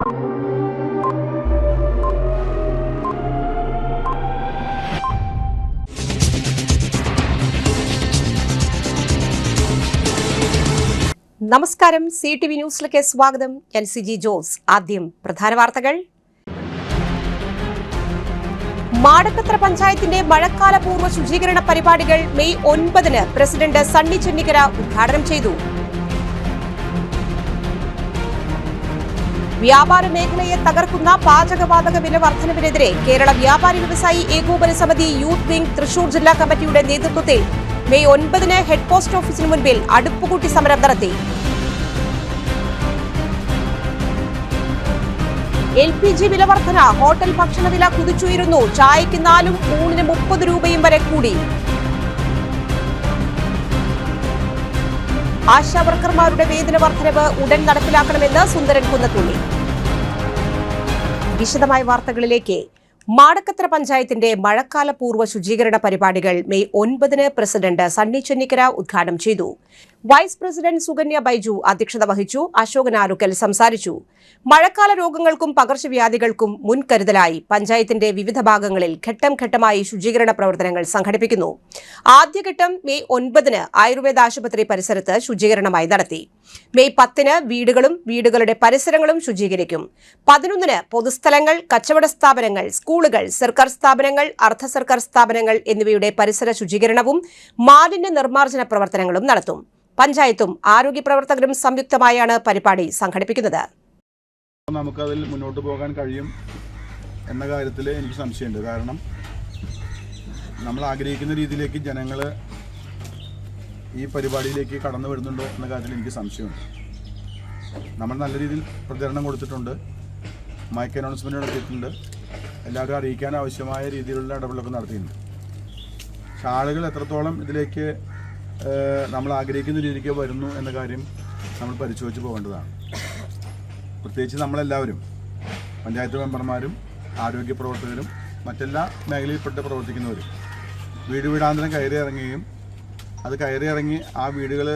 നമസ്കാരം, CTV ന്യൂസിലേക്ക് സ്വാഗതം. ഞാൻ സിജി ജോസ്. ആദ്യം പ്രധാന വാർത്തകൾ. മാടക്കത്ര പഞ്ചായത്തിന്റെ മഴക്കാല പൂർവ്വ ശുചീകരണ പരിപാടികൾ മെയ് 9 പ്രസിഡന്റ് സണ്ണി ചെന്നിക്കര ഉദ്ഘാടനം ചെയ്തു. വ്യാപാര മേഖലയെ തകർക്കുന്ന പാചകവാതക വില വർധനവിനെതിരെ കേരള വ്യാപാരി വ്യവസായി ഏകോപന സമിതി യൂത്ത് വിംഗ് തൃശൂർ ജില്ലാ കമ്മിറ്റിയുടെ നേതൃത്വത്തിൽ മെയ് 9 ഹെഡ് പോസ്റ്റ് ഓഫീസിന് മുൻപിൽ അടുപ്പുകൂട്ടി സമരം നടത്തി. LPG വില വർധന, ഹോട്ടൽ ഭക്ഷണവില കുതിച്ചുയരുന്നു. ചായയ്ക്ക് 4 ഊണിന് 30 രൂപയും വരെ കൂടി. ആശാവർക്കർമാരുടെ വേതന വർധനവ് ഉടൻ നടപ്പിലാക്കണമെന്ന് സുന്ദരൻ കുന്നത്തുള്ളി. വിശദമായ വാർത്തകളിലേക്ക്. മാടക്കത്ര പഞ്ചായത്തിന്റെ മഴക്കാല പൂർവ്വ ശുചീകരണ പരിപാടികൾ മെയ് 9 പ്രസിഡന്റ് സണ്ണി ചെന്നിക്കര ഉദ്ഘാടനം ചെയ്തു. വൈസ് പ്രസിഡന്റ് സുകന്യ ബൈജു അധ്യക്ഷത വഹിച്ചു. അശോകൻ ആലുക്കൽ സംസാരിച്ചു. മഴക്കാല രോഗങ്ങൾക്കും പകർച്ചവ്യാധികൾക്കും മുൻകരുതലായി പഞ്ചായത്തിന്റെ വിവിധ ഭാഗങ്ങളിൽ ഘട്ടം ഘട്ടമായി ശുചീകരണ പ്രവർത്തനങ്ങൾ സംഘടിപ്പിക്കുന്നു. ആദ്യഘട്ടം മെയ് 9 ആയുർവേദ ആശുപത്രി പരിസരത്ത് ശുചീകരണമായി നടത്തി. മെയ് 10 വീടുകളും വീടുകളുടെ പരിസരങ്ങളും ശുചീകരിക്കും. 11 പൊതുസ്ഥലങ്ങൾ, കച്ചവട സ്ഥാപനങ്ങൾ, സ്കൂളുകൾ, സർക്കാർ സ്ഥാപനങ്ങൾ, അർദ്ധ സർക്കാർ സ്ഥാപനങ്ങൾ എന്നിവയുടെ പരിസര ശുചീകരണവും മാലിന്യ നിർമ്മാർജ്ജന പ്രവർത്തനങ്ങളും നടത്തും. പഞ്ചായത്തും ആരോഗ്യ പ്രവർത്തകരും സംയുക്തമായാണ് പരിപാടി സംഘടിപ്പിക്കുന്നത്. നമുക്കതിൽ മുന്നോട്ട് പോകാൻ കഴിയും എന്ന കാര്യത്തിൽ എനിക്ക് സംശയമുണ്ട്. കാരണം നമ്മൾ ആഗ്രഹിക്കുന്ന രീതിയിലേക്ക് ജനങ്ങൾ ഈ പരിപാടിയിലേക്ക് കടന്നു വരുന്നുണ്ടോ എന്ന കാര്യത്തിൽ എനിക്ക് സംശയമുണ്ട്. നമ്മൾ നല്ല രീതിയിൽ പ്രചരണം കൊടുത്തിട്ടുണ്ട്, മൈക്ക് അനൗൺസ്മെൻറ്റ് നടത്തിയിട്ടുണ്ട്, എല്ലാവരും അറിയിക്കാൻ ആവശ്യമായ രീതിയിലുള്ള ഇടപെടലൊക്കെ നടത്തിയിട്ടുണ്ട്. പക്ഷെ ആളുകൾ എത്രത്തോളം ഇതിലേക്ക് നമ്മൾ ആഗ്രഹിക്കുന്ന രീതിക്ക് വരുന്നു എന്ന കാര്യം നമ്മൾ പരിശോധിച്ച് പോകേണ്ടതാണ്. പ്രത്യേകിച്ച് നമ്മളെല്ലാവരും, പഞ്ചായത്ത് മെമ്പർമാരും ആരോഗ്യ പ്രവർത്തകരും മറ്റെല്ലാ മേഖലയിൽപ്പെട്ട് പ്രവർത്തിക്കുന്നവരും വീട് വീടാന്തരം കയറിയിറങ്ങുകയും അത് കയറിയിറങ്ങി ആ വീടുകൾ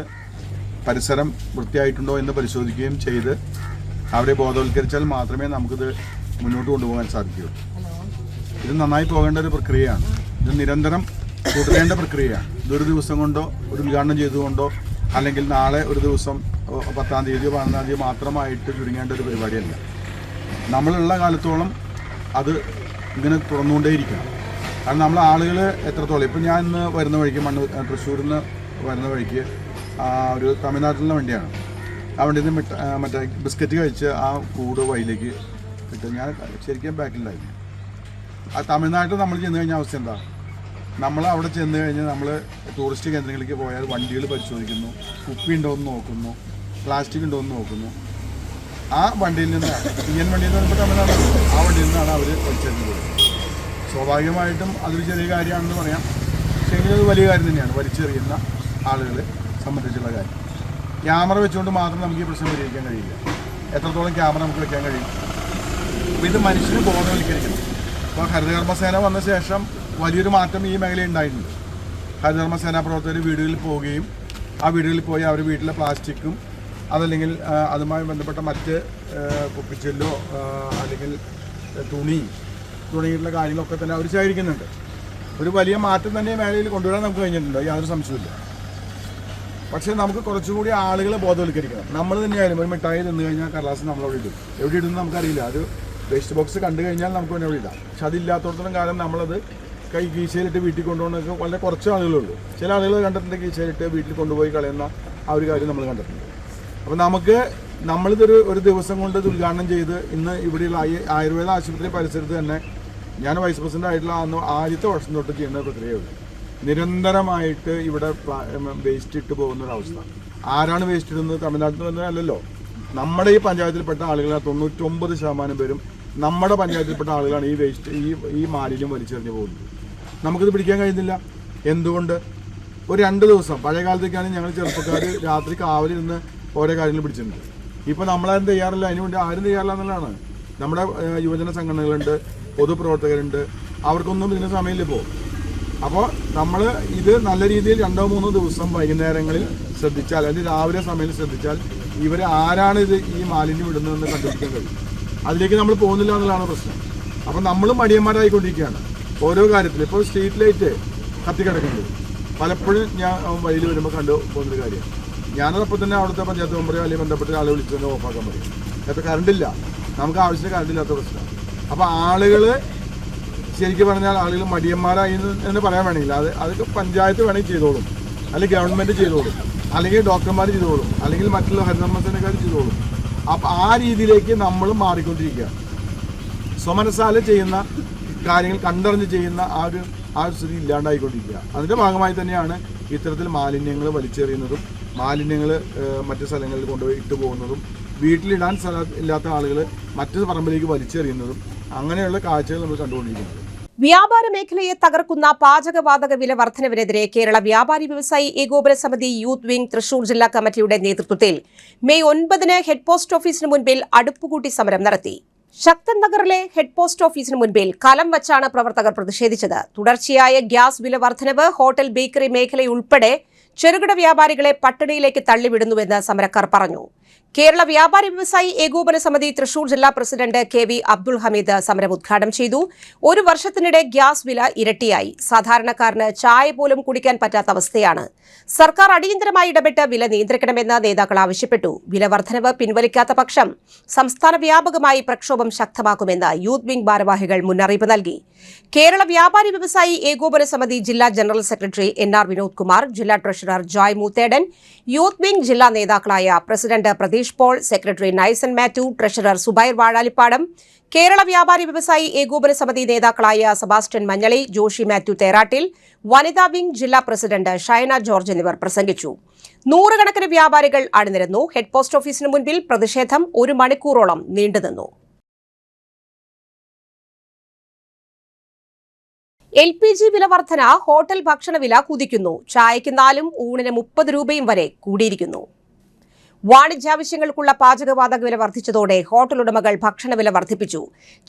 പരിസരം വൃത്തിയായിട്ടുണ്ടോ എന്ന് പരിശോധിക്കുകയും ചെയ്ത് അവരെ ബോധവൽക്കരിച്ചാൽ മാത്രമേ നമുക്കിത് മുന്നോട്ട് കൊണ്ടുപോകാൻ സാധിക്കുകയുള്ളൂ. ഇത് നന്നായി പോകേണ്ട ഒരു പ്രക്രിയയാണ്. ഇത് നിരന്തരം തുടരേണ്ട പ്രക്രിയയാണ്. ഇതൊരു ദിവസം കൊണ്ടോ ഒരു ഉദ്ഘാടനം ചെയ്തുകൊണ്ടോ അല്ലെങ്കിൽ നാളെ ഒരു ദിവസം 10-ാം തീയതിയോ 11-ാം തീയതി മാത്രമായിട്ട് ചുരുങ്ങേണ്ട ഒരു പരിപാടിയല്ല. നമ്മളുള്ള കാലത്തോളം അത് ഇങ്ങനെ തുറന്നുകൊണ്ടേയിരിക്കണം. കാരണം നമ്മൾ ആളുകൾ എത്രത്തോളം, ഇപ്പം ഞാൻ ഇന്ന് വരുന്ന വഴിക്ക് തൃശ്ശൂരിൽ നിന്ന് വരുന്ന വഴിക്ക് ഒരു തമിഴ്നാട്ടിലുള്ള വണ്ടിയാണ്. ആ വണ്ടിയിൽ നിന്ന് മറ്റേ ബിസ്ക്കറ്റ് കഴിച്ച് ആ കൂട് വഴിയിലേക്ക് ഇട്ട് ഞാൻ ശരിക്കും ബാക്കിലുണ്ടായിരുന്നു. ആ തമിഴ്നാട്ടിൽ നമ്മൾ ചെന്ന് കഴിഞ്ഞ അവസ്ഥ എന്താ? നമ്മൾ അവിടെ ചെന്ന് കഴിഞ്ഞ് നമ്മൾ ടൂറിസ്റ്റ് കേന്ദ്രങ്ങളിലേക്ക് പോയാൽ വണ്ടികൾ പരിശോധിക്കുന്നു, കുപ്പി ഉണ്ടോ എന്ന് നോക്കുന്നു, പ്ലാസ്റ്റിക് ഉണ്ടോ എന്ന് നോക്കുന്നു. ആ വണ്ടിയിൽ നിന്ന് ഇന്ത്യൻ വണ്ടിയിൽ നിന്ന് ഇപ്പോൾ തമിഴ്നാട് ആ വണ്ടിയിൽ നിന്നാണ് അവർ വലിച്ചെറിഞ്ഞത്. സ്വാഭാവികമായിട്ടും അതൊരു ചെറിയ കാര്യമാണെന്ന് പറയാം. പക്ഷേ എങ്കിലും അത് വലിയ കാര്യം തന്നെയാണ് വലിച്ചെറിയുന്ന ആളുകളെ സംബന്ധിച്ചുള്ള കാര്യം. ക്യാമറ വെച്ചുകൊണ്ട് മാത്രം നമുക്ക് ഈ പ്രശ്നം പരിഹരിക്കാൻ കഴിയില്ല. എത്രത്തോളം ക്യാമറ നമുക്ക് വെക്കാൻ കഴിയും? അപ്പോൾ ഇത് മനുഷ്യന് ബോധവൽക്കരിക്കണം. ഇപ്പോൾ ഹരിതകർമ്മസേന വന്ന ശേഷം വലിയൊരു മാറ്റം ഈ മേഖലയിൽ ഉണ്ടായിട്ടുണ്ട്. ഹരിതകർമ്മസേനാ പ്രവർത്തകർ വീടുകളിൽ പോവുകയും ആ വീടുകളിൽ പോയി അവർ വീട്ടിലെ പ്ലാസ്റ്റിക്കും അതല്ലെങ്കിൽ അതുമായി ബന്ധപ്പെട്ട മറ്റ് കുപ്പിച്ചെല്ലോ അല്ലെങ്കിൽ തുടങ്ങിയിട്ടുള്ള കാര്യങ്ങളൊക്കെ തന്നെ അവർ ശേഖരിക്കുന്നുണ്ട്. ഒരു വലിയ മാറ്റം തന്നെ മേഖലയിൽ കൊണ്ടുവരാൻ നമുക്ക് കഴിഞ്ഞിട്ടുണ്ട്, യാതൊരു സംശയമില്ല. പക്ഷേ നമുക്ക് കുറച്ചുകൂടി ആളുകളെ ബോധവൽക്കരിക്കണം. നമ്മൾ തന്നെയായാലും ഒരു മിഠായി തിന്നു കഴിഞ്ഞാൽ കടലാസ് നമ്മളവിടെ ഇടും. എവിടെ ഇടുന്നു നമുക്കറിയില്ല. അത് വേസ്റ്റ് ബോക്സ് കണ്ടു കഴിഞ്ഞാൽ നമുക്ക് തന്നെ അവിടെ ഇടാം. പക്ഷെ അതില്ലാത്തടത്തോളം കാലം നമ്മളത് കീശയിലിട്ട് വീട്ടിൽ കൊണ്ടുപോകുന്നതൊക്കെ വളരെ കുറച്ച് ആളുകളുള്ളൂ. ചില ആളുകൾ കണ്ടിട്ടുണ്ട് കീശയിലിട്ട് വീട്ടിൽ കൊണ്ടുപോയി കളയുന്ന ആ ഒരു കാര്യം നമ്മൾ കണ്ടിട്ടുണ്ട്. അപ്പോൾ നമ്മളിതൊരു ദിവസം കൊണ്ട് ഇത് ഉദ്ഘാടനം ചെയ്ത് ഇന്ന് ഇവിടെയുള്ള ആയുർവേദ ആശുപത്രി പരിസരത്ത് തന്നെ ഞാൻ വൈസ് പ്രസിഡന്റ് ആയിട്ടുള്ള അന്ന് ആദ്യത്തെ വർഷം തൊട്ട് ചെയ്യുന്ന പ്രക്രിയയുള്ളൂ. നിരന്തരമായിട്ട് ഇവിടെ വേസ്റ്റ് ഇട്ട് പോകുന്നൊരവസ്ഥ. ആരാണ് വേസ്റ്റ് ഇടുന്നത്? തമിഴ്നാട്ടിൽ നിന്ന് അല്ലല്ലോ. നമ്മുടെ ഈ പഞ്ചായത്തിൽപ്പെട്ട ആളുകളെ 99% പേരും നമ്മുടെ പഞ്ചായത്തിൽപ്പെട്ട ആളുകളാണ് ഈ വേസ്റ്റ് ഈ മാലിന്യം വലിച്ചെറിഞ്ഞ് പോകുന്നത്. നമുക്കിത് പിടിക്കാൻ കഴിയുന്നില്ല. എന്തുകൊണ്ട്? ഒരു 2 ദിവസം പഴയ കാലത്തേക്കാണ് ഞങ്ങൾ ചെറുപ്പക്കാർ രാത്രി കാവലിൽ നിന്ന് ഓരോ കാര്യങ്ങൾ പിടിച്ചിട്ടുണ്ട്. ഇപ്പോൾ നമ്മളാരും തയ്യാറില്ല, അതിനുവേണ്ടി ആരും തയ്യാറില്ല എന്നുള്ളതാണ്. നമ്മുടെ യുവജന സംഘടനകളുണ്ട്, പൊതുപ്രവർത്തകരുണ്ട്, അവർക്കൊന്നും ഇതിന് സമയമില്ല ഇപ്പോൾ. അപ്പോൾ നമ്മൾ ഇത് നല്ല രീതിയിൽ 2-3 ദിവസം വൈകുന്നേരങ്ങളിൽ ശ്രദ്ധിച്ചാൽ, അല്ലെങ്കിൽ രാവിലെ സമയത്ത് ശ്രദ്ധിച്ചാൽ ഇവർ ആരാണ് ഈ മാലിന്യം ഇടുന്നതെന്ന് കണ്ടുപിടിക്കാൻ കഴിയും. അതിലേക്ക് നമ്മൾ പോകുന്നില്ല എന്നുള്ളതാണ് പ്രശ്നം. അപ്പം നമ്മളും മടിയന്മാരായിക്കൊണ്ടിരിക്കുകയാണ് ഓരോ കാര്യത്തിലും. ഇപ്പോൾ സ്ട്രീറ്റ് ലൈറ്റ് കത്തിക്കിടക്കുന്നത് പലപ്പോഴും ഞാൻ വഴിയിൽ വരുമ്പോൾ കണ്ടു പോകുന്നൊരു കാര്യമാണ്. ഞാനതപ്പോൾ തന്നെ അവിടുത്തെ പഞ്ചായത്ത് മെമ്പറോ അല്ലെങ്കിൽ ബന്ധപ്പെട്ട ആളെ വിളിച്ച് തന്നെ ഓഫാക്കാൻ പറയും. അപ്പോൾ കറണ്ടില്ല, നമുക്ക് ആവശ്യത്തിന് കറണ്ടില്ലാത്ത പ്രശ്നമാണ്. അപ്പോൾ ആളുകൾ ശരിക്കും പറഞ്ഞാൽ ആളുകൾ മടിയന്മാരായി എന്ന് പറയാൻ വേണമെങ്കിൽ അതൊക്കെ പഞ്ചായത്ത് വേണമെങ്കിൽ ചെയ്തോളും, അല്ലെങ്കിൽ ഗവൺമെൻറ് ചെയ്തോളും, അല്ലെങ്കിൽ ഡോക്ടർമാർ ചെയ്തോളും, അല്ലെങ്കിൽ മറ്റുള്ള ഹരിതകർമ്മസേനക്കാർ ചെയ്തോളും. അപ്പം ആ രീതിയിലേക്ക് നമ്മൾ മാറിക്കൊണ്ടിരിക്കുക. സ്വമനസാല ചെയ്യുന്ന കാര്യങ്ങൾ കണ്ടറിഞ്ഞ് ചെയ്യുന്ന ആ ഒരു സ്ഥിതി ഇല്ലാണ്ടായിക്കൊണ്ടിരിക്കുക. അതിൻ്റെ ഭാഗമായി തന്നെയാണ് ഇത്തരത്തിൽ മാലിന്യങ്ങൾ വലിച്ചെറിയുന്നതും മാലിന്യങ്ങൾ മറ്റു സ്ഥലങ്ങളിൽ കൊണ്ടുപോയി ഇട്ടു പോകുന്നതും വീട്ടിലിടാൻ സ്ഥലം ഇല്ലാത്ത ആളുകൾ മറ്റു പറമ്പിലേക്ക് വലിച്ചെറിയുന്നതും അങ്ങനെയുള്ള കാഴ്ചകൾ നമ്മൾ കണ്ടുകൊണ്ടിരിക്കുന്നത്. വ്യാപാര മേഖലയെ തകർക്കുന്ന പാചകവാതക വില വർധനവിനെതിരെ കേരള വ്യാപാരി വ്യവസായി ഏകോപന സമിതി യൂത്ത് വിംഗ് തൃശൂർ ജില്ലാ കമ്മിറ്റിയുടെ നേതൃത്വത്തിൽ മെയ് 9 ഹെഡ് പോസ്റ്റ് ഓഫീസിന് മുൻപിൽ അടുപ്പുകൂട്ടി സമരം നടത്തി. ശക്തൻ നഗറിലെ ഹെഡ് പോസ്റ്റ് ഓഫീസിന് മുൻപിൽ കലം വച്ചാണ് പ്രവർത്തകർ പ്രതിഷേധിച്ചത്. തുടർച്ചയായ ഗ്യാസ് വില വർധനവ് ഹോട്ടൽ ബേക്കറി മേഖലയുൾപ്പെടെ ചെറുകിട വ്യാപാരികളെ പട്ടിണിയിലേക്ക് തള്ളിവിടുന്നുവെന്ന് സമരക്കാർ പറഞ്ഞു. കേരള വ്യാപാരി വ്യവസായി ഏകോപന സമിതി തൃശൂർ ജില്ലാ പ്രസിഡന്റ് KV അബ്ദുൾ ഹമീദ് സമരം ഉദ്ഘാടനം ചെയ്തു. ഒരു വർഷത്തിനിടെ ഗ്യാസ് വില ഇരട്ടിയായി. സാധാരണക്കാരന് ചായ പോലും കുടിക്കാൻ പറ്റാത്ത അവസ്ഥയാണ്. സർക്കാർ അടിയന്തരമായി ഇടപെട്ട് വില നിയന്ത്രിക്കണമെന്ന് നേതാക്കൾ ആവശ്യപ്പെട്ടു. വില വർധനവ് പിൻവലിക്കാത്ത പക്ഷം സംസ്ഥാന വ്യാപകമായി പ്രക്ഷോഭം ശക്തമാക്കുമെന്ന് യൂത്ത് വിംഗ് ഭാരവാഹികൾ മുന്നറിയിപ്പ് നൽകി. കേരള വ്യാപാരി വ്യവസായി ഏകോപന സമിതി ജില്ലാ general secretary NR Vinod Kumar, ജില്ലാ treasurer Joy Moothedan, youth wing ജില്ലാ നേതാക്കളായ president Pratheesh Paul, secretary Naisan Mathew, treasurer Zubair Vazhalippadam, Kerala വ്യാപാരി വ്യവസായി ഏകോപന സമിതി നേതാക്കളായ സെബാസ്റ്റ്യൻ മഞ്ഞളി, ജോഷി മാത്യു തേറാട്ടിൽ, വനിതാ വിംഗ് ജില്ലാ പ്രസിഡന്റ് ഷൈന ജോർജ് എന്നിവർ പ്രസംഗിച്ചു. നൂറുകണക്കിന് വ്യാപാരികൾ അണിനിരന്നു. ഹെഡ് പോസ്റ്റ് ഓഫീസിന് മുൻപിൽ പ്രതിഷേധം 1 മണിക്കൂറോളം നീണ്ടുനിന്നു. LPG വില വർധന ഹോട്ടൽ ഭക്ഷണ വില കുതിക്കുന്നു. ചായയ്ക്ക് 4 ഊണിന് 30 രൂപയും വരെ കൂടിയിരിക്കുന്നു. വാണിജ്യാവശ്യങ്ങൾക്കുള്ള പാചകവാതക വില വർദ്ധിച്ചതോടെ ഹോട്ടൽ ഉടമകൾ ഭക്ഷണവില വർദ്ധിപ്പിച്ചു.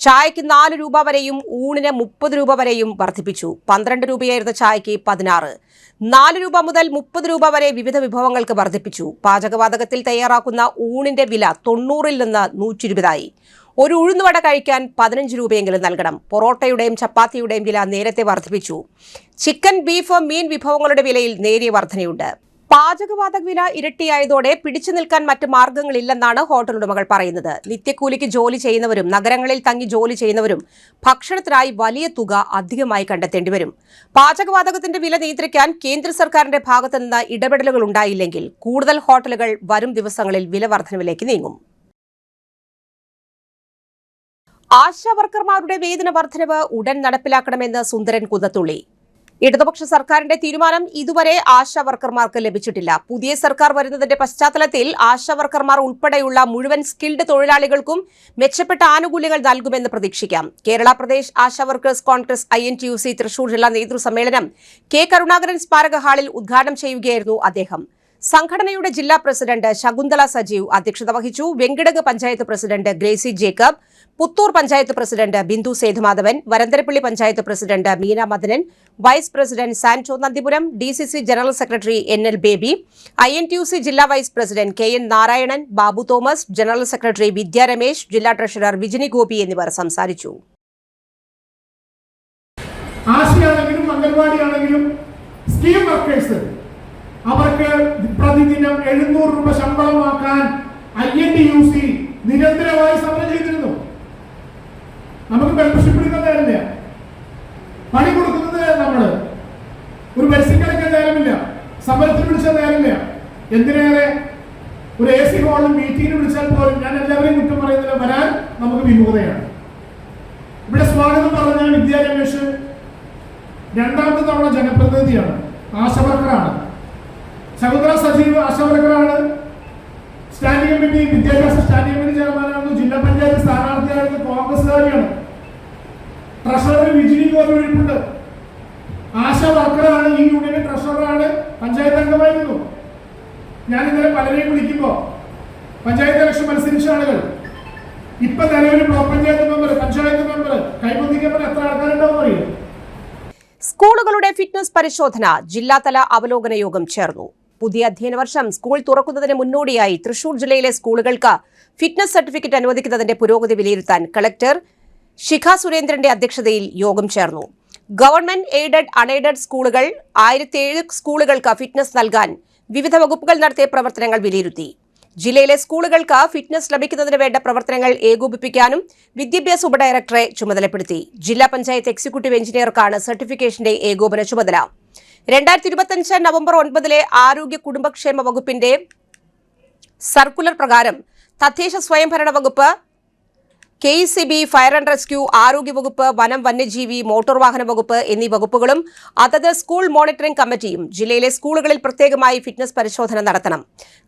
ചായയ്ക്ക് 4 രൂപ വരെയും ഊണിന് 30 രൂപ വരെയും വർദ്ധിപ്പിച്ചു. 12 രൂപയായിരുന്ന ചായയ്ക്ക് 16, 4 രൂപ മുതൽ 30 രൂപ വരെ വിവിധ വിഭവങ്ങൾക്ക് വർദ്ധിപ്പിച്ചു. പാചകവാതകത്തിൽ തയ്യാറാക്കുന്ന ഊണിന്റെ വില 90-ൽ നിന്ന് 120 ഒരു ഉഴുന്നുവട കഴിക്കാൻ 15 രൂപയെങ്കിലും നൽകണം. പൊറോട്ടയുടെയും ചപ്പാത്തിയുടെയും വില നേരത്തെ വർദ്ധിപ്പിച്ചു. ചിക്കൻ, ബീഫ്, മീൻ വിഭവങ്ങളുടെ വിലയിൽ നേരിയ വർധനയുണ്ട്. പാചകവാതക വില ഇരട്ടിയായതോടെ പിടിച്ചു നിൽക്കാൻ മറ്റ് മാർഗങ്ങളില്ലെന്നാണ് ഹോട്ടൽ ഉടമകൾ പറയുന്നത്. നിത്യക്കൂലിക്ക് ജോലി ചെയ്യുന്നവരും നഗരങ്ങളിൽ തങ്ങി ജോലി ചെയ്യുന്നവരും ഭക്ഷണത്തിനായി വലിയ തുക അധികമായി കണ്ടെത്തേണ്ടി വരും. പാചകവാതകത്തിന്റെ വില നിയന്ത്രിക്കാൻ കേന്ദ്ര സർക്കാരിന്റെ ഭാഗത്തുനിന്ന് ഇടപെടലുകൾ ഉണ്ടായില്ലെങ്കിൽ കൂടുതൽ ഹോട്ടലുകൾ വരും ദിവസങ്ങളിൽ വില വർധനവിലേക്ക് നീങ്ങും. ആശാവർക്കർമാരുടെ വേതന വർധനവ് ഉടൻ നടപ്പിലാക്കണമെന്ന് സുന്ദരൻ കുന്നത്തുള്ളി. ഇടതുപക്ഷ സർക്കാരിന്റെ തീരുമാനം ഇതുവരെ ആശാവർക്കർമാർക്ക് ലഭിച്ചിട്ടില്ല. പുതിയ സർക്കാർ വരുന്നതിന്റെ പശ്ചാത്തലത്തിൽ ആശാവർക്കർമാർ ഉൾപ്പെടെയുള്ള മുഴുവൻ സ്കിൽഡ് തൊഴിലാളികൾക്കും മെച്ചപ്പെട്ട ആനുകൂല്യങ്ങൾ നൽകുമെന്ന് പ്രതീക്ഷിക്കാം. കേരള പ്രദേശ് ആശാവർക്കേഴ്സ് കോൺഗ്രസ് INTUC തൃശൂർ ജില്ലാ നേതൃസമ്മേളനം K കരുണാകരൻ സ്മാരക ഹാളിൽ ഉദ്ഘാടനം ചെയ്യുകയായിരുന്നു അദ്ദേഹം. സംഘടനയുടെ ജില്ലാ പ്രസിഡന്റ് ശകുന്തള സജീവ് അധ്യക്ഷത വഹിച്ചു. Venkitangu panchayat president Gracy Jacob, Puthur panchayat president Bindu Sethumadhavan, Varantharappilly panchayat president Meena Madanan, vice president Sanjo Nandipuram, DCC general secretary NL Baby, INTUC ജില്ലാ vice president KN Narayanan, Babu Thomas, general secretary Vidya Ramesh, ജില്ലാ ട്രഷറർ വിജിനി ഗോപി എന്നിവർ സംസാരിച്ചു. അവർക്ക് പ്രതിദിനം 700 രൂപ ശമ്പളമാക്കാൻ INTUC നിരന്തരമായി സമരം ചെയ്തിരുന്നു. നമുക്ക് മെമ്പർഷിപ്പ് എടുക്കാൻ നേരമില്ല, പണി കൊടുക്കുന്നത് നമ്മള്, ഒരു ബസ്സിക്കടക്കാൻ നേരമില്ല, സമരത്തിന് വിളിച്ചാൽ നേരമില്ല. എന്തിനേറെ ഒരു AC ഹാളിൽ മീറ്റിംഗിന് വിളിച്ചാൽ പോലും ഞാൻ എല്ലാവരെയും കുറ്റം പറയുന്നില്ല, വരാൻ നമുക്ക് വിമുഖതയാണ്. ഇവിടെ സ്വാഗതം പറഞ്ഞ വിദ്യ രമേശ് 2ാമത്തെ തവണ ജനപ്രതിനിധിയാണ്, ആശാവർക്കറാണ്. ശകുന്തള സജീവ് ആശാവർക്കറാണ്. സ്റ്റാൻഡിംഗ് കമ്മിറ്റി വിദ്യാഭ്യാസ സ്റ്റാൻഡിംഗ് കമ്മിറ്റി ചെയർമാനാണ്. ജില്ലാ പഞ്ചായത്ത് സ്ഥാനാർത്ഥിയായിരുന്നു, കോൺഗ്രസ്സുകാരിയാണ്. ട്രഷറർ വിജിനി ഗോപി ഒഴിപ്പുണ്ട്. ആശാവർക്കറാണ്, ഈ യൂണിയന്റെ ട്രഷററാണ്, പഞ്ചായത്ത് അംഗമായിരുന്നു. ഞാൻ ഇന്നലെ പലരെയും വിളിക്കുമ്പോൾ പഞ്ചായത്ത് ഇലക്ഷൻ മത്സരിച്ച ആളുകൾ ഇപ്പൊ നിലവിൽ block panchayat member, panchayat member കൈപ്പൊന്തിക്കപ്പോൾ എത്ര ആൾക്കാരുണ്ടാവും അറിയാം. സ്കൂളുകളുടെ ഫിറ്റ്നസ് പരിശോധന ജില്ലാതല അവലോകന യോഗം ചേർന്നു. പുതിയ അധ്യയന വർഷം സ്കൂൾ തുറക്കുന്നതിന് മുന്നോടിയായി തൃശൂർ ജില്ലയിലെ സ്കൂളുകൾക്ക് ഫിറ്റ്നസ് സർട്ടിഫിക്കറ്റ് അനുവദിക്കുന്നതിന്റെ പുരോഗതി വിലയിരുത്താൻ കളക്ടർ ശിഖ സുരേന്ദ്രന്റെ അധ്യക്ഷതയിൽ യോഗം ചേർന്നു. ഗവൺമെന്റ് എയ്ഡഡ് അൺഎയ്ഡഡ് സ്കൂളുകൾ 1007 സ്കൂളുകൾക്ക് ഫിറ്റ്നസ് നൽകാൻ വിവിധ വകുപ്പുകൾ നടത്തിയ പ്രവർത്തനങ്ങൾ വിലയിരുത്തി. ജില്ലയിലെ സ്കൂളുകൾക്ക് ഫിറ്റ്നസ് ലഭിക്കുന്നതിന് വേണ്ട പ്രവർത്തനങ്ങൾ ഏകോപിപ്പിക്കാനും വിദ്യാഭ്യാസ ഉപഡയറക്ടറെ ചുമതലപ്പെടുത്തി. ജില്ലാ പഞ്ചായത്ത് എക്സിക്യൂട്ടീവ് എഞ്ചിനീയർക്കാണ് സർട്ടിഫിക്കേഷന്റെ ഏകോപന ചുമതല. 2025 നവംബർ 9 ആരോഗ്യ കുടുംബക്ഷേമ വകുപ്പിന്റെ സർക്കുലർ പ്രകാരം തദ്ദേശ സ്വയംഭരണ വകുപ്പ്, KECB, ഫയർ ആൻഡ് റെസ്ക്യൂ, ആരോഗ്യവകുപ്പ്, വനം വന്യജീവി, മോട്ടോർ വാഹന വകുപ്പ് എന്നീ വകുപ്പുകളും അതത് സ്കൂൾ മോണിറ്ററിംഗ് കമ്മിറ്റിയും ജില്ലയിലെ സ്കൂളുകളിൽ പ്രത്യേകമായി ഫിറ്റ്നസ് പരിശോധന നടത്തണം.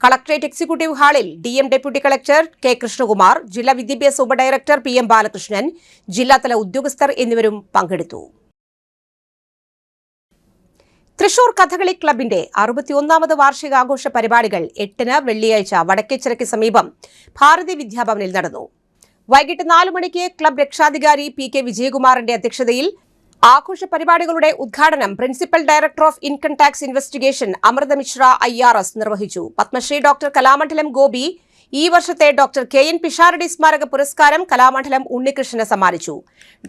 കളക്ടറേറ്റ് എക്സിക്യൂട്ടീവ് ഹാളിൽ DM deputy collector K. Krishnakumar, ജില്ലാ വിദ്യാഭ്യാസ ഉപഡയറക്ടർ PM ബാലകൃഷ്ണൻ, ജില്ലാതല ഉദ്യോഗസ്ഥർ എന്നിവരും പങ്കെടുത്തു. തൃശൂർ കഥകളി ക്ലബിന്റെ 61ാമത് വാർഷികാഘോഷ പരിപാടികൾ 8 വെള്ളിയാഴ്ച വടക്കേച്ചിറയ്ക്ക് സമീപം ഭാരതി വിദ്യാഭവനിൽ നടന്നു. വൈകിട്ട് 4 മണിക്ക് ക്ലബ് രക്ഷാധികാരി PK വിജയകുമാറിന്റെ അധ്യക്ഷതയിൽ ആഘോഷ പരിപാടികളുടെ ഉദ്ഘാടനം principal director of income tax investigation Amrita Mishra IRS നിർവഹിച്ചു. പത്മശ്രീ ഡോക്ടർ കലാമണ്ഡലം ഗോപി ഈ വർഷത്തെ ഡോക്ടർ KN പിഷാരടി സ്മാരക പുരസ്കാരം കലാമണ്ഡലം ഉണ്ണികൃഷ്ണന് സമ്മാനിച്ചു.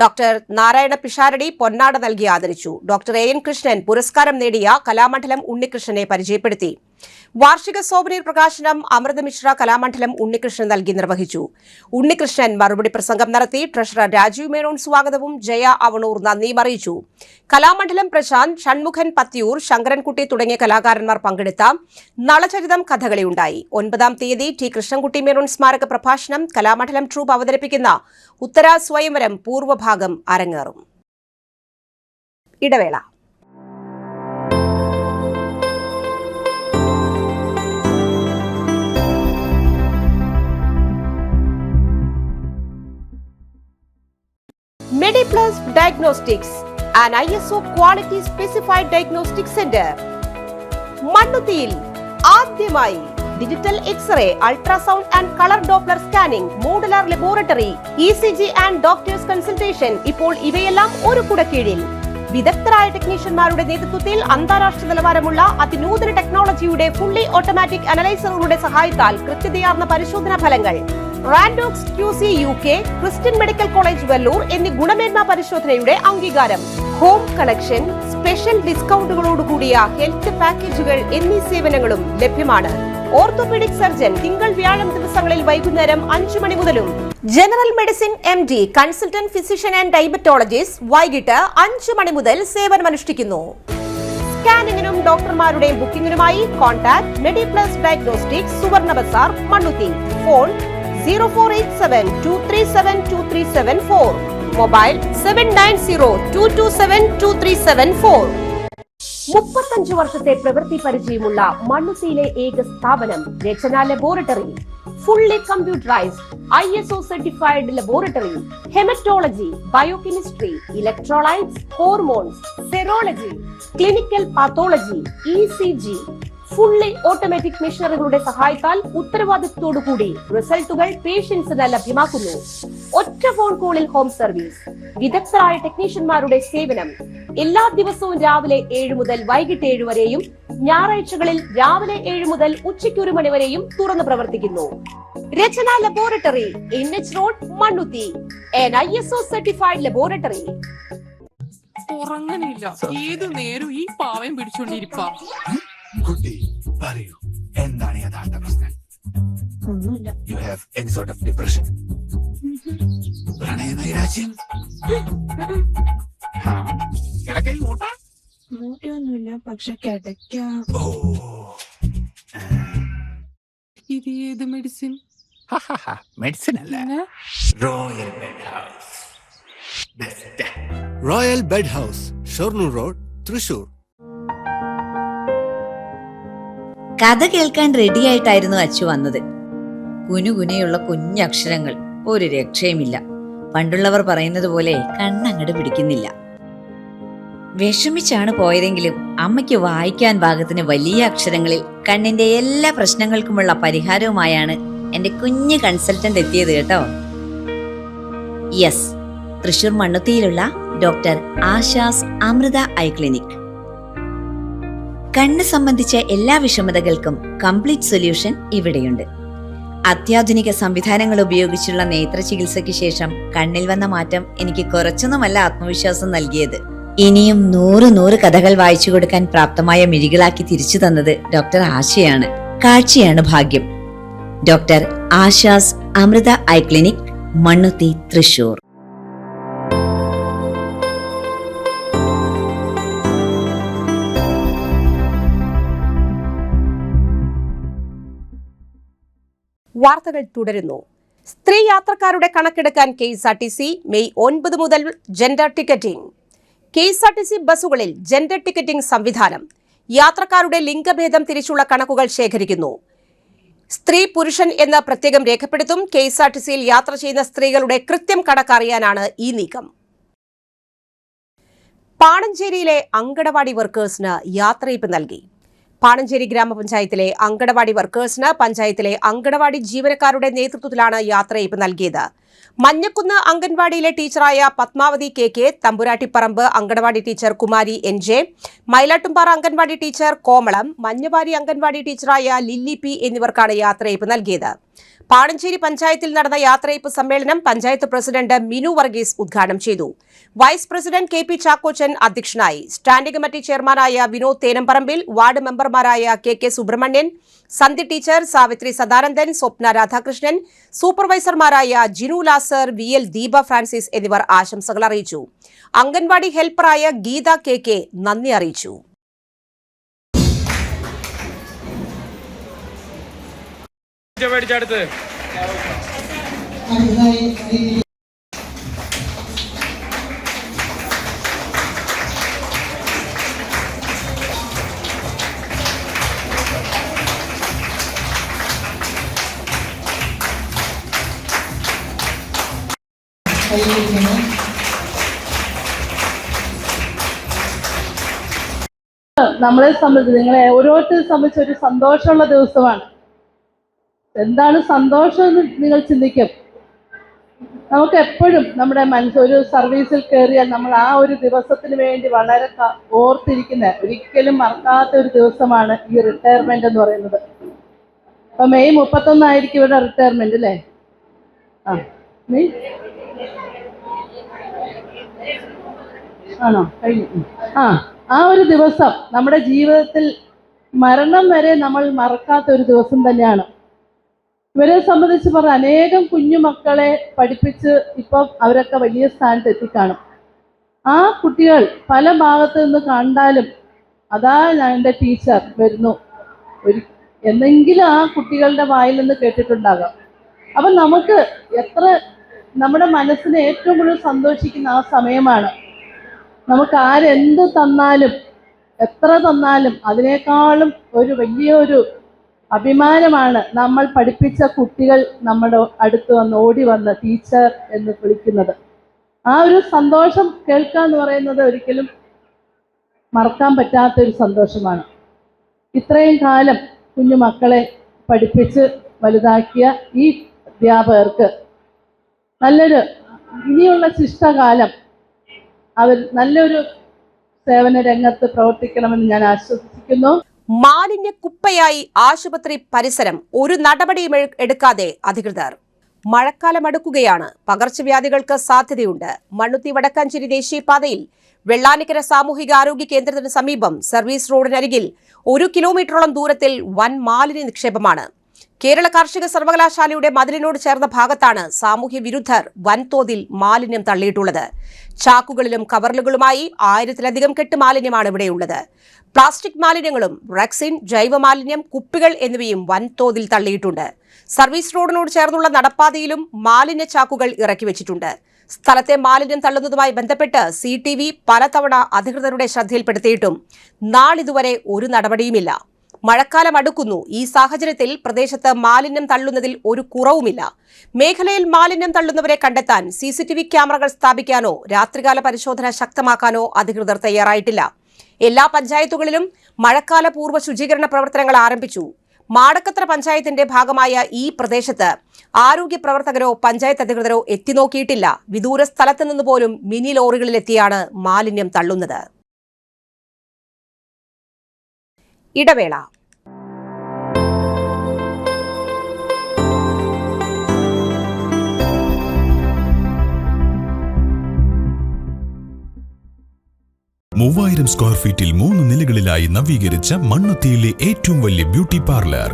ഡോക്ടർ നാരായണ പിഷാരടി പൊന്നാട നൽകി ആദരിച്ചു. ഡോക്ടർ AN കൃഷ്ണൻ പുരസ്കാരം നേടിയ കലാമണ്ഡലം ഉണ്ണികൃഷ്ണനെ പരിചയപ്പെടുത്തി. വാർഷിക സോവനീർ പ്രകാശനം അമൃത മിശ്ര കലാമണ്ഡലം ഉണ്ണികൃഷ്ണൻ നൽകി നിർവഹിച്ചു. ഉണ്ണികൃഷ്ണൻ മറുപടി പ്രസംഗം നടത്തി. ട്രഷറർ രാജീവ് മേനോൻ സ്വാഗതവും ജയ അവണൂർ നന്ദിയും അറിയിച്ചു. കലാമണ്ഡലം പ്രശാന്ത്, ഷൺമുഖൻ പത്തിയൂർ, ശങ്കരൻകുട്ടി തുടങ്ങിയ കലാകാരന്മാർ പങ്കെടുത്ത നളചരിതം കഥകളി ഉണ്ടായി. 9-ാം തീയതി T. കൃഷ്ണൻകുട്ടി മേനോൻ സ്മാരക പ്രഭാഷണം, കലാമണ്ഡലം ട്രൂപ്പ് അവതരിപ്പിക്കുന്ന ഉത്തരാ സ്വയംവരം പൂർവ്വഭാഗം അരങ്ങേറും. ഇടവേള. MediPlus Diagnostics, an ISO quality specified diagnostic center. മണ്ണുത്തിയിൽ ആദ്യമായി digital x-ray, ultrasound and colour Doppler scanning, modular laboratory, ECG and doctors consultation. ഇപ്പോൾ ഇവയെല്ലാം ഒരു കുടക്കീഴിൽ. വിദഗ്ധരായ ടെക്നീഷ്യന്മാരുടെ നേതൃത്വത്തിൽ അന്താരാഷ്ട്ര നിലവാരമുള്ള അതിനൂതന ടെക്നോളജിയുടെ ഫുള്ളി ഓട്ടോമാറ്റിക് അനലൈസറുകളുടെ സഹായത്താൽ കൃത്യതയാർന്ന പരിശോധനാ ഫലങ്ങൾ. റാൻഡോക്സ് QC UK, Christian medical college Vellore എന്നീ ഗുണമേന്മ പരിശോധനയുടെ അംഗീകാരം. ഹോം കണക്ഷൻ, സ്പെഷ്യൽ ഡിസ്കൗണ്ടുകളോടുകൂടിയ ഹെൽത്ത് പാക്കേജുകൾ എന്നീ സേവനങ്ങളും ലഭ്യമാണ്. ഓർത്തോപീഡിക് സർജൻ തിങ്കൾ വ്യാഴം ദിവസങ്ങളിൽ വൈകുന്നേരം 5 മണി മുതലും. General medicine MD, consultant physician and diabetologist വൈകിട്ട് 5 മണി മുതൽ സേവനമനുഷ്ഠിക്കുന്നു. സ്കാനിങ്ങിനും ഡോക്ടർമാരുടെ ബുക്കിംഗിനുമായി കോൺടാക്ട് MediPlus Diagnostics, സുവർണ ബസാർ, മണ്ണുത്തി. Phone 0487237237 mobile 7902272374. 35 വർഷത്തെ പ്രവൃത്തി പരിചയമുള്ള മണ്ണുത്തിയിലെ ഏക സ്ഥാപനം Rachana laboratory. Fully computerised ISO certified laboratory. Haematology, biochemistry, electrolytes, hormones, serology, clinical pathology, ECG, fully automatic മെഷീനറികളുടെ സഹായത്താൽ ഉത്തരവാദിത്വത്തോടുകൂടി റിസൾട്ടുകൾ പേഷ്യൻസിന് ലഭ്യമാക്കുന്നു. ഒറ്റ ഫോൺ കോളിൽ ഹോം സർവീസ്. വിദഗ്ധരായ ടെക്നീഷ്യന്മാരുടെ സേവനം. എല്ലാ ദിവസവും രാവിലെ 7 മുതൽ വൈകിട്ട് 7 വരെയും ഞായറാഴ്ചകളിൽ രാവിലെ 7 മുതൽ ഉച്ചയ്ക്ക് 1 മണി വരെയും തുറന്നു പ്രവർത്തിക്കുന്നു. Rachana laboratory, NH road, Mannuthy. an ISO certified laboratory. ഉറങ്ങണില്ല, ഏതു നേരം ഈ പാവം പിടിച്ചോണ്ടിരിപ്പാ. കുട്ടി പറയൂ, എന്താണ് യഥാർത്ഥ പ്രശ്നം? ഒന്നുമില്ല. You have any sort of depression, പ്രണയ നൈരാശ്യം? മൂട്ടയൊന്നുമില്ല, പക്ഷെ കിടക്കാം. ഓ, ഇത് ഏത് മെഡിസിൻ? മെഡിസിൻ അല്ല, പിന്നെ royal bed house. Royal bed house, Shoranur road, Thrissur. കഥ കേൾക്കാൻ റെഡിയായിട്ടായിരുന്നു അച്ചു വന്നത്. കുനുകുനയുള്ള കുഞ്ഞക്ഷരങ്ങൾ, ഒരു രക്ഷയുമില്ല. പണ്ടുള്ളവർ പറയുന്നത് പോലെ കണ്ണങ്ങട് പിടിക്കുന്നില്ല. വിഷമിച്ചാണ് പോയതെങ്കിലും അമ്മയ്ക്ക് വായിക്കാൻ പാകത്തിന് വലിയ അക്ഷരങ്ങളിൽ കണ്ണിന്റെ എല്ലാ പ്രശ്നങ്ങൾക്കുമുള്ള പരിഹാരവുമായാണ് എന്റെ കുഞ്ഞു കൺസൾട്ടന്റ് എത്തിയത് കേട്ടോ. യെസ്, തൃശൂർ മണ്ണുത്തിയിലുള്ള doctor Asha's Amrita eye clinic. കണ്ണ് സംബന്ധിച്ച എല്ലാ വിഷമതകൾക്കും കംപ്ലീറ്റ് സൊല്യൂഷൻ ഇവിടെയുണ്ട്. അത്യാധുനിക സംവിധാനങ്ങൾ ഉപയോഗിച്ചുള്ള നേത്ര ചികിത്സയ്ക്ക് ശേഷം കണ്ണിൽ വന്ന മാറ്റം എനിക്ക് കുറച്ചൊന്നുമല്ല ആത്മവിശ്വാസം നൽകിയത്. ഇനിയും 100 കഥകൾ വായിച്ചു കൊടുക്കാൻ പ്രാപ്തമായ മിഴികളാക്കി തിരിച്ചു തന്നത് ഡോക്ടർ ആശയാണ്. കാഴ്ചയാണ് ഭാഗ്യം. Doctor Asha's Amrita eye clinic, Mannuthy, Thrissur. വാർത്തകൾ തുടരുന്നു. സ്ത്രീ യാത്രക്കാരുടെ കണക്കെടുക്കാൻ KSRTC മെയ് 9 മുതൽ ജെൻഡർ ടിക്കറ്റിംഗ്. KSRTC ബസ്സുകളിൽ ജെൻഡർ ടിക്കറ്റിംഗ് സംവിധാനം. യാത്രക്കാരുടെ ലിംഗഭേദം തിരിച്ചുള്ള കണക്കുകൾ ശേഖരിക്കുന്നു. സ്ത്രീ പുരുഷൻ എന്ന് പ്രത്യേകം രേഖപ്പെടുത്തും. KSRTCയിൽ യാത്ര ചെയ്യുന്ന സ്ത്രീകളുടെ കൃത്യം കണക്കറിയാനാണ് ഈ നീക്കം. പാണഞ്ചേരിയിലെ അങ്കണവാടി വർക്കേഴ്സിന് യാത്രയയപ്പ് നൽകി. പാണഞ്ചേരി ഗ്രാമപഞ്ചായത്തിലെ അങ്കണവാടി വർക്കേഴ്സിന് പഞ്ചായത്തിലെ അങ്കണവാടി ജീവനക്കാരുടെ നേതൃത്വത്തിലാണ് യാത്രയയപ്പ് നൽകിയത്. മഞ്ഞക്കുന്ന് അംഗൻവാടിയിലെ ടീച്ചറായ Padmavathi KK, Thamburattipparambu anganwadi teacher Kumari NJ, Mylattumpara anganwadi teacher Komalam, Manjavari anganwadi ടീച്ചറായ ലില്ലി P എന്നിവർക്കാണ് യാത്രയയപ്പ് നൽകിയത്. പാണഞ്ചേരി പഞ്ചായത്തിൽ നടന്ന യാത്രയയപ്പ് സമ്മേളനം പഞ്ചായത്ത് പ്രസിഡന്റ് മിനു വർഗീസ് ഉദ്ഘാടനം ചെയ്തു. വൈസ് പ്രസിഡന്റ് KP ചാക്കോച്ചൻ അധ്യക്ഷനായി. സ്റ്റാൻഡിംഗ് കമ്മിറ്റി ചെയർമാനായ വിനോദ് തേനംപറമ്പിൽ, വാർഡ് മെമ്പർമാരായ KK സുബ്രഹ്മണ്യൻ, സന്ധ്യ ടീച്ചർ, സാവിത്രി സദാനന്ദൻ, സ്വപ്ന രാധാകൃഷ്ണൻ, സൂപ്പർവൈസർമാരായ ജിനു ലാസർ, VL ദീപ ഫ്രാൻസിസ് എന്നിവർ ആശംസകൾ അറിയിച്ചു. അംഗൻവാടി ഹെൽപ്പറായ ഗീത KK നന്ദി അറിയിച്ചു. നമ്മളെ സംബന്ധിച്ച്, നിങ്ങളെ ഓരോരുത്തരെ സംബന്ധിച്ച് ഒരു സന്തോഷമുള്ള ദിവസമാണ്. എന്താണ് സന്തോഷം എന്ന് നിങ്ങൾ ചിന്തിക്കും. നമുക്ക് എപ്പോഴും നമ്മുടെ ഒരു സർവീസിൽ കയറിയാൽ നമ്മൾ ആ ഒരു ദിവസത്തിന് വേണ്ടി വളരെ ഓർത്തിരിക്കുന്ന, ഒരിക്കലും മറക്കാത്ത ഒരു ദിവസമാണ് ഈ റിട്ടയർമെന്റ് എന്ന് പറയുന്നത്. അപ്പൊ മെയ് 31 ഇവിടെ റിട്ടയർമെന്റ് അല്ലേ? ആണോ? കഴിഞ്ഞു. ആ ഒരു ദിവസം നമ്മുടെ ജീവിതത്തിൽ മരണം വരെ നമ്മൾ മറക്കാത്ത ഒരു ദിവസം തന്നെയാണ്. ഇവരെ സംബന്ധിച്ച് പറഞ്ഞ അനേകം കുഞ്ഞു മക്കളെ പഠിപ്പിച്ച് ഇപ്പം അവരൊക്കെ വലിയ സ്ഥാനത്ത് എത്തിക്കാണും. ആ കുട്ടികൾ പല ഭാഗത്ത് നിന്ന് കണ്ടാലും അതാ എൻ്റെ ടീച്ചർ വരുന്നു എന്നെങ്കിലും ആ കുട്ടികളുടെ വായിൽ നിന്ന് കേട്ടിട്ടുണ്ടാകാം. അപ്പം നമുക്ക് നമ്മുടെ മനസ്സിനെ ഏറ്റവും കൂടുതൽ സന്തോഷിക്കുന്ന ആ സമയമാണ്. നമുക്ക് ആരെന്ത് തന്നാലും, എത്ര തന്നാലും അതിനേക്കാളും ഒരു വലിയൊരു അഭിമാനമാണ് നമ്മൾ പഠിപ്പിച്ച കുട്ടികൾ നമ്മുടെ അടുത്ത് വന്ന് ഓടി വന്ന് ടീച്ചർ എന്ന് വിളിക്കുന്നത്. ആ ഒരു സന്തോഷം കേൾക്കുക എന്ന് പറയുന്നത് ഒരിക്കലും മറക്കാൻ പറ്റാത്തൊരു സന്തോഷമാണ്. ഇത്രയും കാലം കുഞ്ഞു മക്കളെ പഠിപ്പിച്ച് വലുതാക്കിയ ഈ അധ്യാപകർക്ക് നല്ലൊരു ഇനിയുള്ള ശിഷ്ടകാലം അവർ നല്ലൊരു സേവന രംഗത്ത് പ്രവർത്തിക്കണമെന്ന് ഞാൻ ആശ്വസിക്കുന്നു. മാലിന്യ കുപ്പയായി ആശുപത്രി പരിസരം, ഒരു നടപടിയും എടുക്കാതെ അധികൃതർ. മഴക്കാലം അടുക്കുകയാണ്. പകർച്ചവ്യാധികൾക്ക് സാധ്യതയുണ്ട്. മണ്ണുത്തി വടക്കാഞ്ചേരി ദേശീയപാതയിൽ വെള്ളാനിക്കര സാമൂഹികാരോഗ്യ കേന്ദ്രത്തിന് സമീപം സർവീസ് റോഡിനരികിൽ 1 കിലോമീറ്ററോളം ദൂരത്തിൽ വൻ മാലിന്യ നിക്ഷേപമാണ്. കേരള കാർഷിക സർവകലാശാലയുടെ മതിലിനോട് ചേർന്ന ഭാഗത്താണ് സാമൂഹ്യ വിരുദ്ധർ വൻതോതിൽ മാലിന്യം തള്ളിയിട്ടുള്ളത്. ചാക്കുകളിലും കവറുകളുമായി 1000-ലധികം കെട്ട് മാലിന്യമാണ് ഇവിടെയുള്ളത്. പ്ലാസ്റ്റിക് മാലിന്യങ്ങളും റെക്സിൻ, ജൈവമാലിന്യം, കുപ്പികൾ എന്നിവയും വൻതോതിൽ തള്ളിയിട്ടുണ്ട്. സർവീസ് റോഡിനോട് ചേർന്നുള്ള നടപ്പാതയിലും മാലിന്യ ചാക്കുകൾ ഇറക്കി വെച്ചിട്ടുണ്ട്. സ്ഥലത്തെ മാലിന്യം തള്ളുന്നതുമായി ബന്ധപ്പെട്ട് CTV പലതവണ അധികൃതരുടെ ശ്രദ്ധയിൽപ്പെടുത്തിയിട്ടും നാളിതുവരെ ഒരു നടപടിയുമില്ല. മഴക്കാലം അടുക്കുന്നു. ഈ സാഹചര്യത്തിൽ പ്രദേശത്ത് മാലിന്യം തള്ളുന്നതിൽ ഒരു കുറവുമില്ല. മേഖലയിൽ മാലിന്യം തള്ളുന്നവരെ കണ്ടെത്താൻ CCTV ക്യാമറകൾ സ്ഥാപിക്കാനോ രാത്രികാല പരിശോധന ശക്തമാക്കാനോ അധികൃതർ തയ്യാറായിട്ടില്ല. എല്ലാ പഞ്ചായത്തുകളിലും മഴക്കാല പൂർവ്വ ശുചീകരണ പ്രവർത്തനങ്ങൾ ആരംഭിച്ചു. മാടക്കത്ര പഞ്ചായത്തിന്റെ ഭാഗമായ ഈ പ്രദേശത്ത് ആരോഗ്യ പ്രവർത്തകരോ പഞ്ചായത്ത് അധികൃതരോ എത്തിനോക്കിയിട്ടില്ല. വിദൂര സ്ഥലത്ത് നിന്ന് പോലും മിനി ലോറികളിലെത്തിയാണ് മാലിന്യം തള്ളുന്നത്. ഇടവേള. സ്ക്വയർ ഫീറ്റിൽ 3 നിലകളിലായി നവീകരിച്ച മണ്ണുത്തിയിലെ ഏറ്റവും വലിയ ബ്യൂട്ടി പാർലർ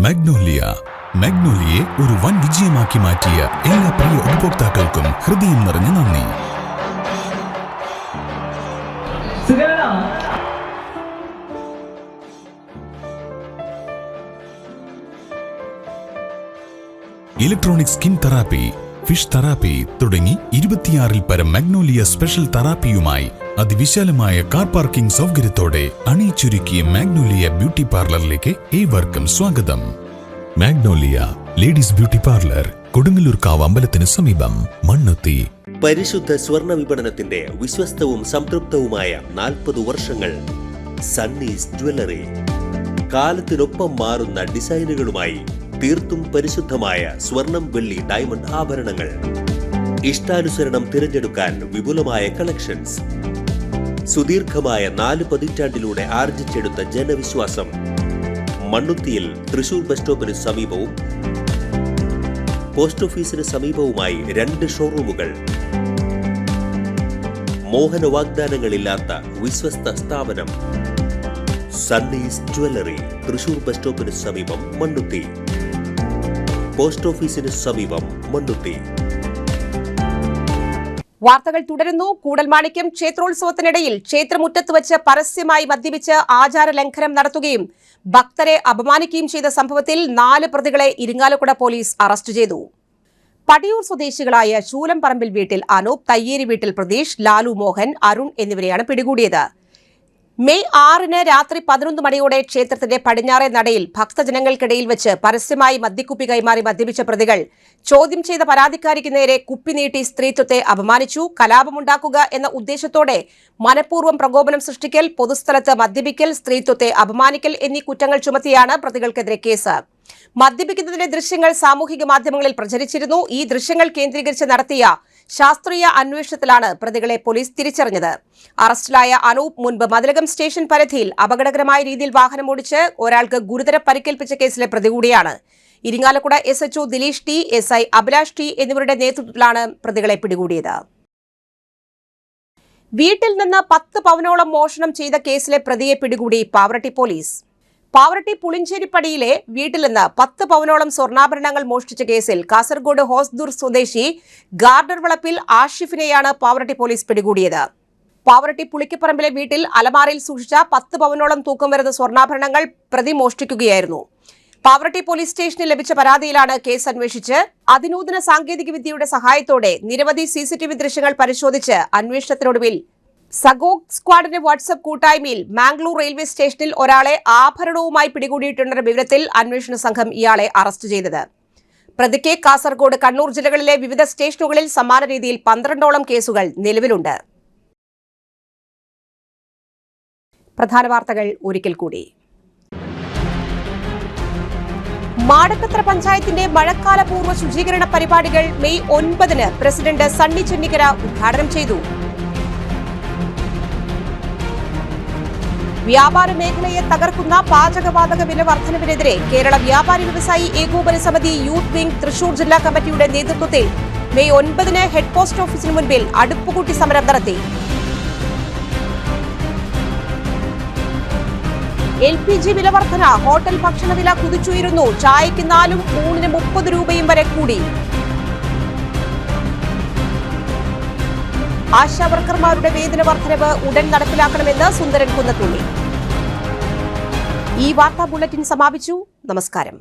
മാഗ്നോലിയെ ഒരു വൻ വിജയമാക്കി മാറ്റിയ എല്ലാ പ്രിയ ഉപഭോക്താക്കൾക്കും ഹൃദയം നിറഞ്ഞ നന്ദി. Electronic skin therapy, fish therapy തുടങ്ങി 26-ൽ പരം മാഗ്നോലിയ സ്പെഷ്യൽ തെറാപ്പിയുമായി അതിവിശാലമായ കാർ പാർക്കിംഗ് സൗകര്യത്തോടെ അണിയിച്ചൊരുക്കിയ മാഗ്നോലിയ ബ്യൂട്ടി പാർലറിലേക്ക് ഏവർക്കും സ്വാഗതം. മാഗ്നോലിയ ലേഡീസ് ബ്യൂട്ടി പാർലർ, കൊടുങ്ങല്ലൂർക്കാവ് അമ്പലത്തിന് സമീപം, മണ്ണുത്തി. പരിശുദ്ധ സ്വർണ്ണ വിപണനത്തിന്റെ വിശ്വസ്തവും സംതൃപ്തവുമായ 40 വർഷങ്ങൾ. സണ്ണീസ് ജ്വല്ലറി. കാലത്തിനൊപ്പം മാറുന്ന ഡിസൈനുകളുമായി തീർത്തും പരിശുദ്ധമായ സ്വർണം, വെള്ളി, ഡയമണ്ട് ആഭരണങ്ങൾ. ഇഷ്ടാനുസരണം തിരഞ്ഞെടുക്കാൻ വിപുലമായ കളക്ഷൻസ്. സുദീർഘമായ 4 പതിറ്റാണ്ടിലൂടെ ആർജിച്ചെടുത്ത ജനവിശ്വാസം. മണ്ണുത്തിയിൽ തൃശൂർ ബസ് സ്റ്റോപ്പിന് സമീപവും പോസ്റ്റ് ഓഫീസിന് സമീപവുമായി 2 ഷോറൂമുകൾ. മോഹന വാഗ്ദാനങ്ങളില്ലാത്ത വിശ്വസ്ത സ്ഥാപനം. സണ്ണീസ് ജ്വല്ലറി, തൃശൂർ ബസ് സ്റ്റോപ്പിന് സമീപം, മണ്ണുത്തി. പോസ്റ്റ് ഓഫീസിന് സമീപം, മണ്ണുത്തി. വാർത്തകൾ തുടരുന്നു. കൂടൽമാണിക്യം ക്ഷേത്രോത്സവത്തിനിടയിൽ ക്ഷേത്രമുറ്റത്ത് വെച്ച് പരസ്യമായി മദ്യപിച്ച് ആചാര ലംഘനം നടത്തുകയും ഭക്തരെ അപമാനിക്കുകയും ചെയ്ത സംഭവത്തിൽ 4 പ്രതികളെ ഇരിങ്ങാലക്കുട പോലീസ് അറസ്റ്റ് ചെയ്തു. പടിയൂർ സ്വദേശികളായ ശൂലംപറമ്പിൽ വീട്ടിൽ അനൂപ്, തയ്യേരി വീട്ടിൽ പ്രതീഷ്, ലാലു, മോഹൻ, അരുൺ എന്നിവരെയാണ് പിടികൂടിയത്. മെയ് 6-ന് രാത്രി 11 മണിയോടെ ക്ഷേത്രത്തിന്റെ പടിഞ്ഞാറേ നടയിൽ ഭക്തജനങ്ങൾക്കിടയിൽ വെച്ച് പരസ്യമായി മദ്യക്കുപ്പി കൈമാറി മദ്യപിച്ച പ്രതികൾ ചോദ്യം ചെയ്ത പരാതിക്കാരിക്ക് നേരെ കുപ്പി നീട്ടി സ്ത്രീത്വത്തെ അപമാനിച്ചു. കലാപമുണ്ടാക്കുക എന്ന ഉദ്ദേശത്തോടെ മനഃപൂർവ്വം പ്രകോപനം സൃഷ്ടിക്കൽ, പൊതുസ്ഥലത്ത് മദ്യപിക്കൽ, സ്ത്രീത്വത്തെ അപമാനിക്കൽ എന്നീ കുറ്റങ്ങൾ ചുമത്തിയാണ് പ്രതികൾക്കെതിരെ കേസ്. മദ്യപിക്കുന്നതിന്റെ ദൃശ്യങ്ങൾ സാമൂഹിക മാധ്യമങ്ങളിൽ പ്രചരിച്ചിരുന്നു. ഈ ദൃശ്യങ്ങൾ കേന്ദ്രീകരിച്ച് നടത്തിയ ശാസ്ത്രീയ അന്വേഷണത്തിലാണ് പ്രതികളെ പോലീസ് തിരിച്ചറിഞ്ഞത്. അറസ്റ്റിലായ അനൂപ് മുൻപ് മതിലകം സ്റ്റേഷൻ പരിധിയിൽ അപകടകരമായ രീതിയിൽ വാഹനമോടിച്ച് ഒരാൾക്ക് ഗുരുതര പരിക്കേൽപ്പിച്ച കേസിലെ പ്രതി കൂടിയാണ്. Irinjalakuda SHO Dileesh T, SI Abhilash T എന്നിവരുടെ നേതൃത്വത്തിലാണ് പ്രതികളെ പിടികൂടിയത്. വീട്ടിൽ നിന്ന് 10 പവനോളം മോഷണം ചെയ്ത കേസിലെ പ്രതിയെ പിടികൂടി പാവറട്ടി പോലീസ്. പാവറട്ടി പുളിഞ്ചേരിപ്പടിയിലെ വീട്ടിൽ നിന്ന് 10 പവനോളം സ്വർണ്ണാഭരണങ്ങൾ മോഷ്ടിച്ച കേസിൽ കാസർഗോഡ് ഹോസ്ദൂർ സ്വദേശി ഗാർഡർ വളപ്പിൽ ആഷിഫിനെയാണ് പാവറട്ടി പോലീസ് പിടികൂടിയത്. പാവറട്ടി പുളിക്കപ്പറമ്പിലെ വീട്ടിൽ അലമാരയിൽ സൂക്ഷിച്ച 10 പവനോളം തൂക്കം വരുന്ന സ്വർണ്ണാഭരണങ്ങൾ പ്രതി മോഷ്ടിക്കുകയായിരുന്നു. പാവറട്ടി പോലീസ് സ്റ്റേഷനിൽ ലഭിച്ച പരാതിയിലാണ് കേസ് അന്വേഷിച്ച് അതിനൂതന സാങ്കേതിക വിദ്യയുടെ സഹായത്തോടെ നിരവധി CCTV ദൃശ്യങ്ങൾ പരിശോധിച്ച് അന്വേഷണത്തിനൊടുവിൽ സഗോഗ് സ്ക്വാഡിന്റെ വാട്സ്ആപ്പ് കൂട്ടായ്മയിൽ മാംഗ്ലൂർ റെയിൽവേ സ്റ്റേഷനിൽ ഒരാളെ ആഭരണവുമായി പിടികൂടിയിട്ടുണ്ടെന്ന വിവരത്തിൽ അന്വേഷണ സംഘം ഇയാളെ അറസ്റ്റ് ചെയ്തത്. പ്രതിക്ക് കാസർഗോഡ്, കണ്ണൂർ ജില്ലകളിലെ വിവിധ സ്റ്റേഷനുകളിൽ സമാന രീതിയിൽ 12ഓളം കേസുകൾ നിലവിലുണ്ട്. പ്രധാന വാർത്തകൾ ഒരിക്കൽ കൂടി. മാടക്കത്ര പഞ്ചായത്തിന്റെ മഴക്കാലപൂർവ്വ ശുചീകരണ പരിപാടികൾ മെയ് 9-ന് പ്രസിഡന്റ് സണ്ണി ചെന്നിക്കര ഉദ്ഘാടനം ചെയ്തു. വ്യാപാര മേഖലയെ തകർക്കുന്ന പാചകവാതക വില വർധനവിനെതിരെ കേരള വ്യാപാരി വ്യവസായി ഏകോപന സമിതി യൂത്ത് വിംഗ് തൃശൂർ ജില്ലാ കമ്മിറ്റിയുടെ നേതൃത്വത്തിൽ മെയ് 9-ന് ഹെഡ് പോസ്റ്റ് ഓഫീസിന് മുൻപിൽ അടുപ്പുകൂട്ടി സമരം നടത്തി. LPG വില വർധന, ഹോട്ടൽ ഭക്ഷണവില കുതിച്ചുയരുന്നു. ചായയ്ക്ക് 4-ഉം ഊണിന് 30 രൂപയും വരെ കൂടി. ആശാവർക്കർമാരുടെ വേതന വർധനവ് ഉടൻ നടപ്പിലാക്കണമെന്ന് സുന്ദരൻ കുന്നത്തുള്ളി. ഈ വാർത്താ ബുള്ളറ്റിൻ സമാപിച്ചു. നമസ്കാരം.